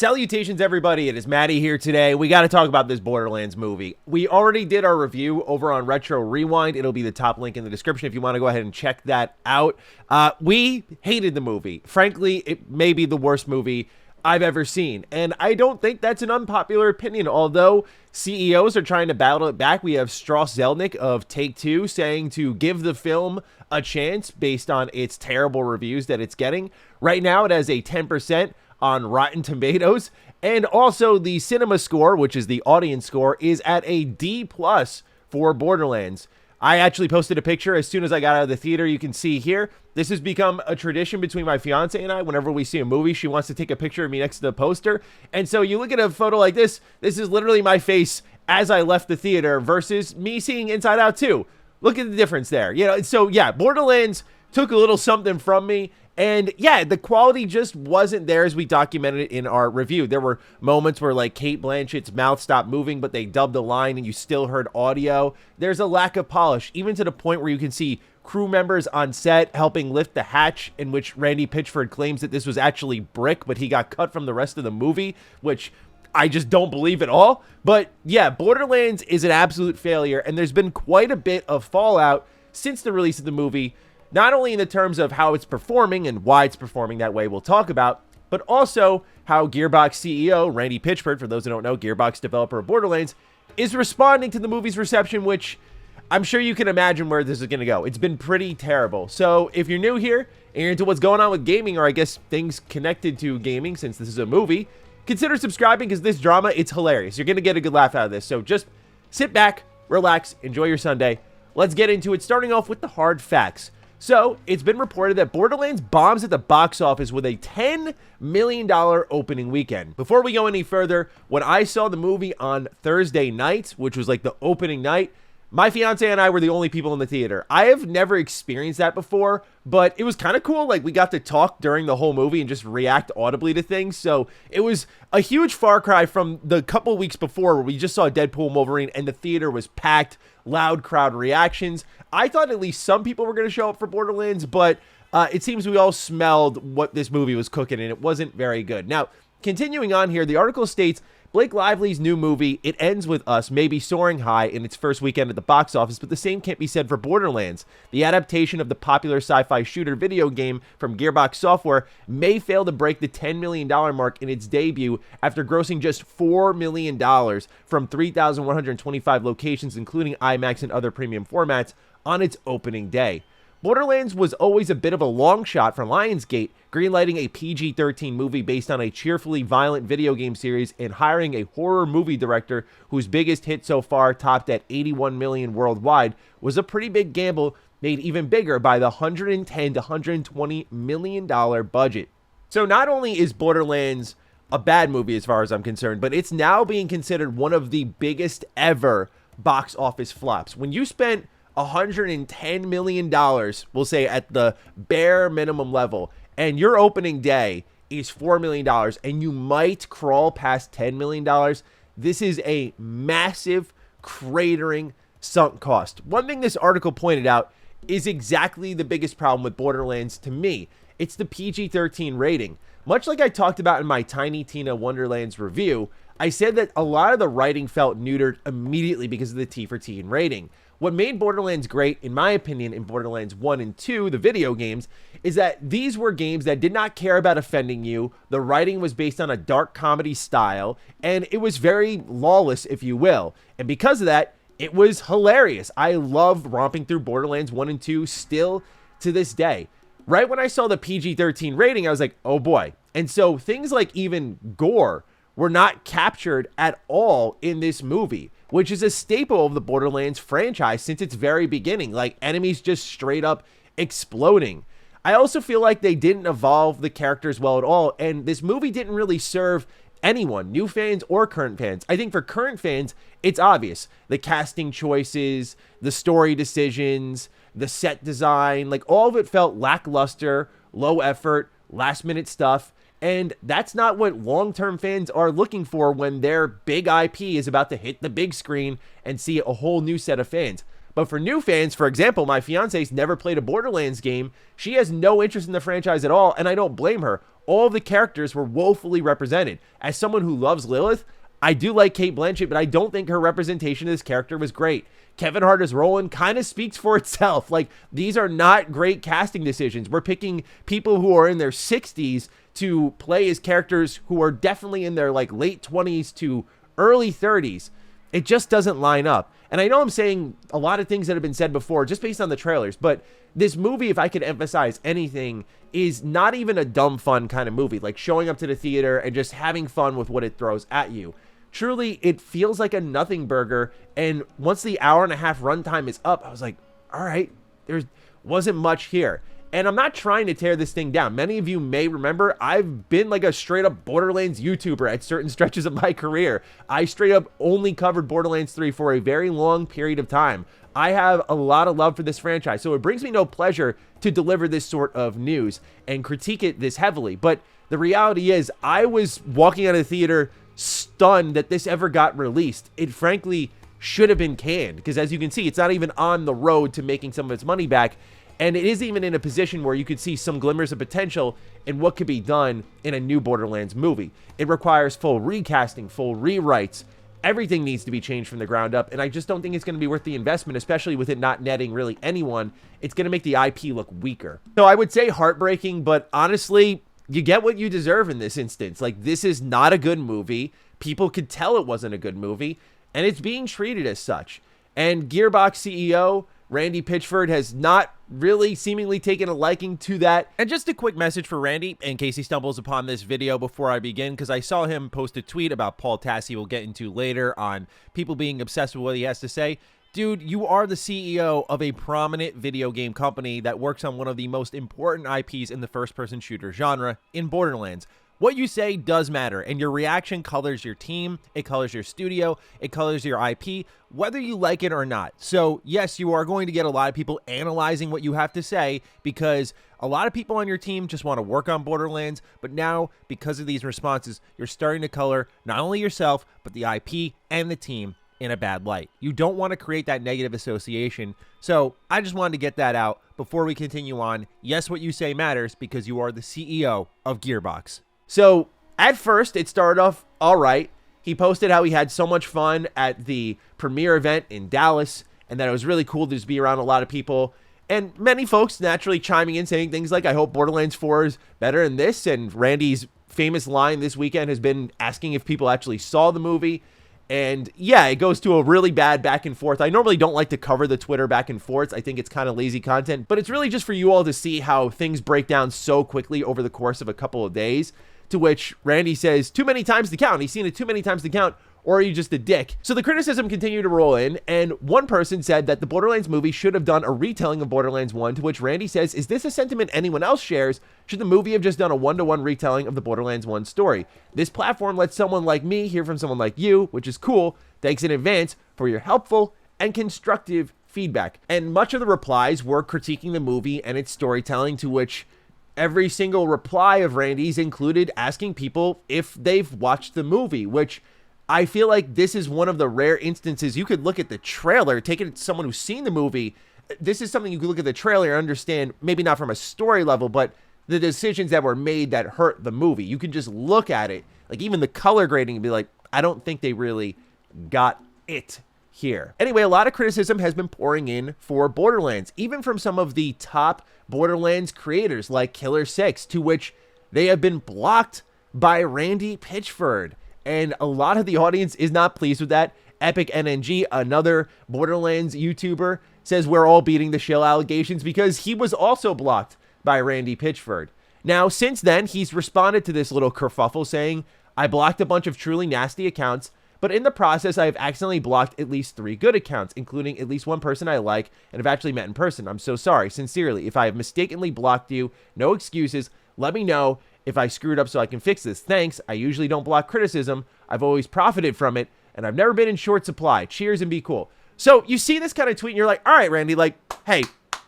Salutations, everybody. It is Matty here today. We got to talk about this Borderlands movie. We already did our review over on Retro Rewind. It'll be the top link in the description if you want to go ahead and check that out. We hated the movie. Frankly, it may be the worst movie I've ever seen. And I don't think that's an unpopular opinion, although CEOs are trying to battle it back. We have Strauss Zelnick of Take-Two saying to give the film a chance based on its terrible reviews that it's getting. Right now, it has a 10% on Rotten Tomatoes, and also the cinema score, which is the audience score, is at a D+ for Borderlands. I actually posted a picture as soon as I got out of the theater. You can see here, this has become a tradition between my fiance and I. Whenever we see a movie, she wants to take a picture of me next to the poster. And so you look at a photo like this is literally my face as I left the theater versus me seeing Inside Out 2. Look at the difference there. So yeah, Borderlands took a little something from me. And yeah, the quality just wasn't there as we documented it in our review. There were moments where like Kate Blanchett's mouth stopped moving, but they dubbed the line and you still heard audio. There's a lack of polish, even to the point where you can see crew members on set helping lift the hatch, in which Randy Pitchford claims that this was actually brick, but he got cut from the rest of the movie, which I just don't believe at all. But yeah, Borderlands is an absolute failure, and there's been quite a bit of fallout since the release of the movie. Not only in the terms of how it's performing and why it's performing that way we'll talk about, but also how Gearbox CEO Randy Pitchford, for those who don't know, Gearbox developer of Borderlands, is responding to the movie's reception, which I'm sure you can imagine where this is going to go. It's been pretty terrible. So if you're new here and you're into what's going on with gaming, or I guess things connected to gaming since this is a movie, consider subscribing because this drama, it's hilarious. You're going to get a good laugh out of this. So just sit back, relax, enjoy your Sunday. Let's get into it, starting off with the hard facts. So, it's been reported that Borderlands bombs at the box office with a $10 million opening weekend. Before we go any further, when I saw the movie on Thursday night, which was like the opening night, my fiance and I were the only people in the theater. I have never experienced that before, but it was kind of cool. Like, we got to talk during the whole movie and just react audibly to things. So it was a huge far cry from the couple weeks before where we just saw Deadpool and Wolverine and the theater was packed, loud crowd reactions. I thought at least some people were going to show up for Borderlands, but it seems we all smelled what this movie was cooking, and it wasn't very good. Now, continuing on here, the article states, Blake Lively's new movie, It Ends With Us, may be soaring high in its first weekend at the box office, but the same can't be said for Borderlands. The adaptation of the popular sci-fi shooter video game from Gearbox Software may fail to break the $10 million mark in its debut after grossing just $4 million from 3,125 locations, including IMAX and other premium formats, on its opening day. Borderlands was always a bit of a long shot for Lionsgate, greenlighting a PG-13 movie based on a cheerfully violent video game series and hiring a horror movie director whose biggest hit so far, topped at $81 million worldwide, was a pretty big gamble made even bigger by the $110 to $120 million budget. So not only is Borderlands a bad movie as far as I'm concerned, but it's now being considered one of the biggest ever box office flops. When you spent $110 million, we'll say at the bare minimum level, and your opening day is $4 million, and you might crawl past $10 million, this is a massive, cratering, sunk cost. One thing this article pointed out is exactly the biggest problem with Borderlands to me. It's the PG-13 rating. Much like I talked about in my Tiny Tina Wonderlands review, I said that a lot of the writing felt neutered immediately because of the T for teen rating. What made Borderlands great, in my opinion, in Borderlands 1 and 2, the video games, is that these were games that did not care about offending you. The writing was based on a dark comedy style, and it was very lawless, if you will. And because of that, it was hilarious. I love romping through Borderlands 1 and 2 still to this day. Right when I saw the PG-13 rating, I was like, oh boy. And so things like even gore were not captured at all in this movie, which is a staple of the Borderlands franchise since its very beginning, like enemies just straight up exploding. I also feel like they didn't evolve the characters well at all, and this movie didn't really serve anyone, new fans or current fans. I think for current fans, it's obvious. The casting choices, the story decisions, the set design, like all of it felt lackluster, low effort, last minute stuff. And that's not what long-term fans are looking for when their big IP is about to hit the big screen and see a whole new set of fans. But for new fans, for example, my fiance's never played a Borderlands game. She has no interest in the franchise at all, and I don't blame her. all of the characters were woefully represented. As someone who loves Lilith, I do like Cate Blanchett, but I don't think her representation of this character was great. Kevin Hart as Roland kind of speaks for itself. Like, these are not great casting decisions. We're picking people who are in their 60s to play as characters who are definitely in their like late 20s to early 30s. It just doesn't line up. And I know I'm saying a lot of things that have been said before just based on the trailers, but this movie, if I could emphasize anything, is not even a dumb fun kind of movie, like showing up to the theater and just having fun with what it throws at you. Truly, it feels like a nothing burger, and once the hour-and-a-half runtime is up, I was like, all right, there wasn't much here. And I'm not trying to tear this thing down. Many of you may remember I've been like a straight-up Borderlands YouTuber at certain stretches of my career. I straight-up only covered Borderlands 3 for a very long period of time. I have a lot of love for this franchise, so it brings me no pleasure to deliver this sort of news and critique it this heavily. But the reality is, I was walking out of the theater stunned that this ever got released. It frankly should have been canned, because as you can see, it's not even on the road to making some of its money back. And it is even in a position where you could see some glimmers of potential in what could be done in a new Borderlands movie. It requires full recasting, full rewrites. Everything needs to be changed from the ground up, and I just don't think it's going to be worth the investment, especially with it not netting really anyone. It's going to make the IP look weaker. So I would say heartbreaking, but honestly, you get what you deserve in this instance. Like, this is not a good movie. People could tell it wasn't a good movie, and it's being treated as such. And Gearbox CEO Randy Pitchford has not really seemingly taken a liking to that. And just a quick message for Randy, in case he stumbles upon this video before I begin, because I saw him post a tweet about Paul Tassi we'll get into later on people being obsessed with what he has to say. Dude, you are the CEO of a prominent video game company that works on one of the most important IPs in the first-person shooter genre in Borderlands. What you say does matter, and your reaction colors your team, it colors your studio, it colors your IP, whether you like it or not. So yes, you are going to get a lot of people analyzing what you have to say, because a lot of people on your team just want to work on Borderlands, but now, because of these responses, you're starting to color not only yourself, but the IP and the team in a bad light. You don't want to create that negative association. So I just wanted to get that out before we continue on. Yes, what you say matters, because you are the CEO of Gearbox. So at first, it started off all right. He posted how he had so much fun at the premiere event in Dallas, and that it was really cool to just be around a lot of people. And many folks naturally chiming in, saying things like, I hope Borderlands 4 is better than this. And Randy's famous line this weekend has been asking if people actually saw the movie. And yeah, it goes to a really bad back and forth. I normally don't like to cover the Twitter back and forths. I think it's kind of lazy content, but it's really just for you all to see how things break down so quickly over the course of a couple of days. To which Randy says, too many times to count. He's seen it too many times to count, or are you just a dick? So the criticism continued to roll in, and one person said that the Borderlands movie should have done a retelling of Borderlands 1, to which Randy says, is this a sentiment anyone else shares? Should the movie have just done a one-to-one retelling of the Borderlands 1 story? This platform lets someone like me hear from someone like you, which is cool. Thanks in advance for your helpful and constructive feedback. And much of the replies were critiquing the movie and its storytelling, to which every single reply of Randy's included asking people if they've watched the movie, which I feel like this is one of the rare instances you could look at the trailer, take it to someone who's seen the movie. This is something you could look at the trailer and understand, maybe not from a story level, but the decisions that were made that hurt the movie. You can just look at it, like even the color grading, and be like, I don't think they really got it here. Anyway, a lot of criticism has been pouring in for Borderlands, even from some of the top Borderlands creators like Killer 6, to which they have been blocked by Randy Pitchford. And a lot of the audience is not pleased with that. Epic NNG, another Borderlands YouTuber, says we're all beating the shill allegations because he was also blocked by Randy Pitchford. Now, since then, he's responded to this little kerfuffle saying, I blocked a bunch of truly nasty accounts, but in the process, I have accidentally blocked at least 3 good accounts, including at least one person I like and have actually met in person. I'm so sorry, sincerely. If I have mistakenly blocked you, no excuses. Let me know if I screwed up so I can fix this. Thanks. I usually don't block criticism. I've always profited from it, and I've never been in short supply. Cheers and be cool. So you see this kind of tweet, and you're like, all right, Randy, like, hey,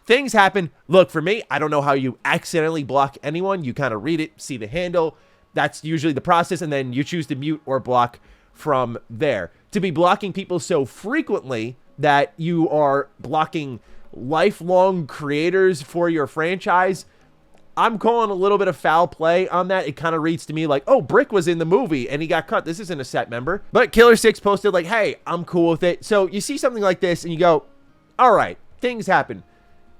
things happen. Look, for me, I don't know how you accidentally block anyone. You kind of read it, see the handle. That's usually the process, and then you choose to mute or block from there. To be blocking people so frequently that you are blocking lifelong creators for your franchise, I'm calling a little bit of foul play on that. It kind of reads to me like, oh, Brick was in the movie and he got cut. This isn't a set member. But Killer 6 posted like, hey, I'm cool with it. So you see something like this and you go, all right, things happen.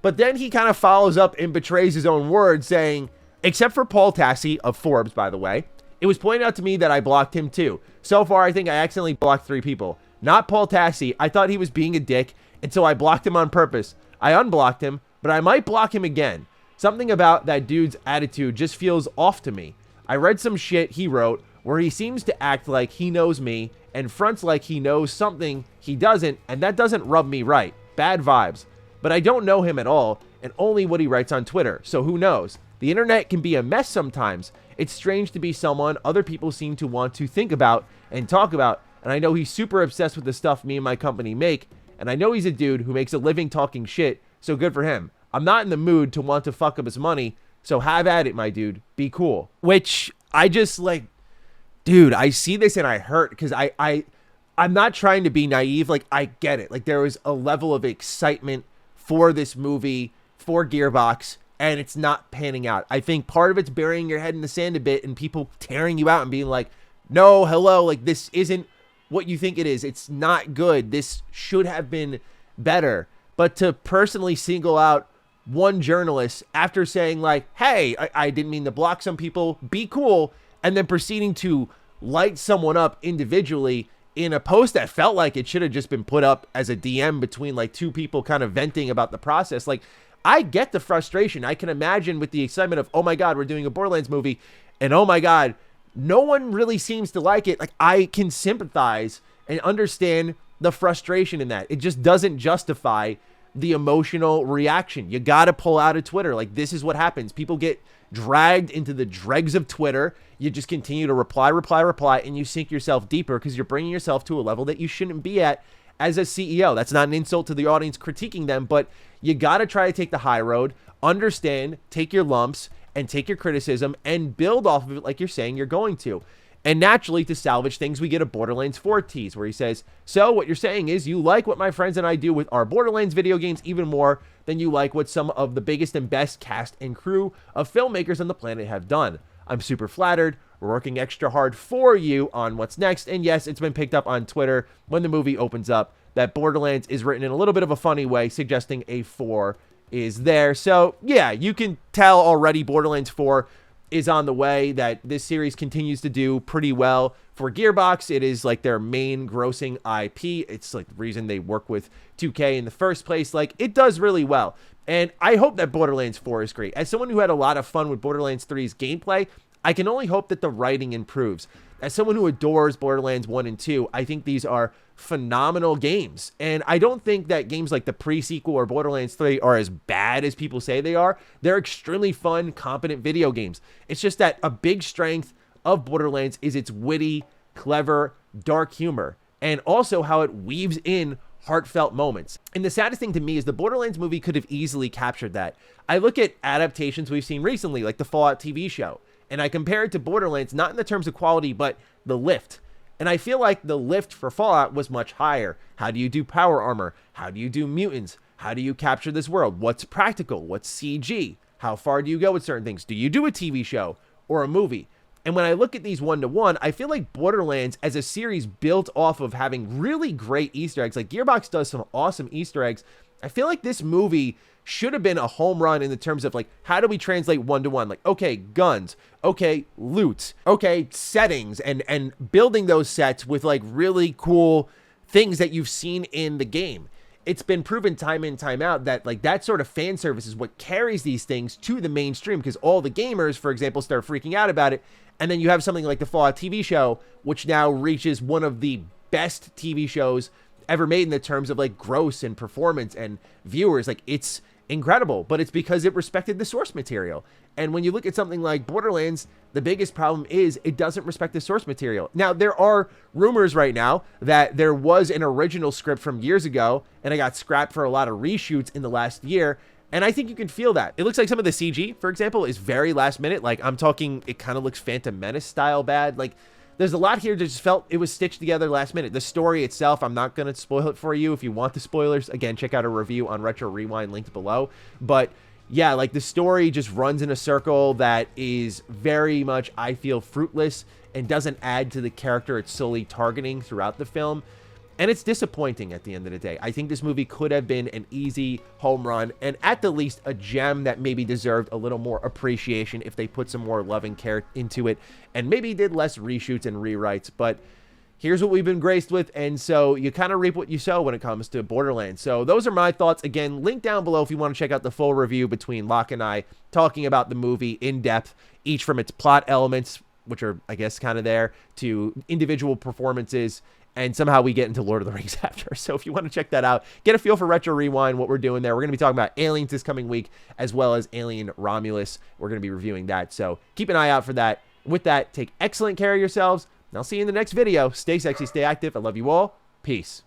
But then he kind of follows up and betrays his own words saying, except for Paul Tassi of Forbes, by the way, it was pointed out to me that I blocked him too. So far, I think I accidentally blocked 3 people. Not Paul Tassi. I thought he was being a dick, and so I blocked him on purpose. I unblocked him, but I might block him again. Something about that dude's attitude just feels off to me. I read some shit he wrote where he seems to act like he knows me and fronts like he knows something he doesn't, and that doesn't rub me right. Bad vibes. But I don't know him at all, and only what he writes on Twitter, so who knows? The internet can be a mess sometimes. It's strange to be someone other people seem to want to think about and talk about, and I know he's super obsessed with the stuff me and my company make, and I know he's a dude who makes a living talking shit, so good for him. I'm not in the mood to want to fuck up his money, so have at it, my dude. Be cool. Which, I just, like, dude, I see this and I hurt, because I'm not trying to be naive. Like, I get it. Like, there was a level of excitement for this movie, for Gearbox, and it's not panning out. I think part of it's burying your head in the sand a bit and people tearing you out and being like, no, hello, like, this isn't what you think it is. It's not good. This should have been better. But to personally single out one journalist after saying like, hey, I didn't mean to block some people, be cool, and then proceeding to light someone up individually in a post that felt like it should have just been put up as a DM between like 2 people kind of venting about the process. Like, I get the frustration. I can imagine with the excitement of, oh my God, we're doing a Borderlands movie, and oh my God, no one really seems to like it. Like, I can sympathize and understand the frustration in that. It just doesn't justify the emotional reaction. You got to pull out of Twitter. Like, this is what happens. People get dragged into the dregs of Twitter. You just continue to reply, and you sink yourself deeper because you're bringing yourself to a level that you shouldn't be at as a CEO. That's not an insult to the audience critiquing them, but you got to try to take the high road, understand, take your lumps, and take your criticism and build off of it like you're saying you're going to. And naturally, to salvage things, we get a Borderlands 4 tease where he says, so what you're saying is you like what my friends and I do with our Borderlands video games even more than you like what some of the biggest and best cast and crew of filmmakers on the planet have done. I'm super flattered. We're working extra hard for you on what's next. And yes, it's been picked up on Twitter when the movie opens up that Borderlands is written in a little bit of a funny way, suggesting a 4 is there. So yeah, you can tell already Borderlands 4 is on the way, that this series continues to do pretty well for Gearbox. It is like their main grossing IP. It's like the reason they work with 2K in the first place. Like, it does really well. And I hope that Borderlands 4 is great. As someone who had a lot of fun with Borderlands 3's gameplay, I can only hope that the writing improves. As someone who adores Borderlands 1 and 2, I think these are phenomenal games. And I don't think that games like the pre-sequel or Borderlands 3 are as bad as people say they are. They're extremely fun, competent video games. It's just that a big strength of Borderlands is its witty, clever, dark humor, and also how it weaves in heartfelt moments. And the saddest thing to me is the Borderlands movie could have easily captured that. I look at adaptations we've seen recently, like the Fallout TV show, and I compare it to Borderlands, not in the terms of quality, but the lift. And I feel like the lift for Fallout was much higher. How do you do power armor? How do you do mutants? How do you capture this world? What's practical? What's CG? How far do you go with certain things? Do you do a TV show or a movie? And when I look at these one-to-one, I feel like Borderlands as a series built off of having really great Easter eggs. Like, Gearbox does some awesome Easter eggs. I feel like this movie should have been a home run in the terms of, like, how do we translate one-to-one? Like, okay, guns, okay, loot, okay, settings, and building those sets with, like, really cool things that you've seen in the game. It's been proven time in, time out that, like, that sort of fan service is what carries these things to the mainstream, because all the gamers, for example, start freaking out about it. And then you have something like the Fallout TV show, which now reaches one of the best TV shows ever made in the terms of, like, gross and performance and viewers. Like, it's incredible, but it's because it respected the source material. And when you look at something like Borderlands, the biggest problem is it doesn't respect the source material. Now, there are rumors right now that there was an original script from years ago, and it got scrapped for a lot of reshoots in the last year. And I think you can feel that. It looks like some of the CG, for example, is very last minute. Like, I'm talking, it kind of looks Phantom Menace style bad. Like, there's a lot here that just felt it was stitched together last minute. The story itself, I'm not going to spoil it for you. If you want the spoilers, again, check out a review on Retro Rewind linked below. But yeah, like the story just runs in a circle that is very much, I feel, fruitless and doesn't add to the character it's solely targeting throughout the film. And it's disappointing at the end of the day. I think this movie could have been an easy home run and at the least a gem that maybe deserved a little more appreciation if they put some more love and care into it and maybe did less reshoots and rewrites. But here's what we've been graced with, and so you kind of reap what you sow when it comes to Borderlands. So those are my thoughts. Again, link down below if you want to check out the full review between Locke and I talking about the movie in depth, each from its plot elements, which are, I guess, kind of there, to individual performances, and somehow we get into Lord of the Rings after. So if you want to check that out, get a feel for Retro Rewind, what we're doing there. We're going to be talking about Aliens this coming week, as well as Alien Romulus. We're going to be reviewing that, so keep an eye out for that. With that, take excellent care of yourselves, and I'll see you in the next video. Stay sexy, stay active. I love you all. Peace.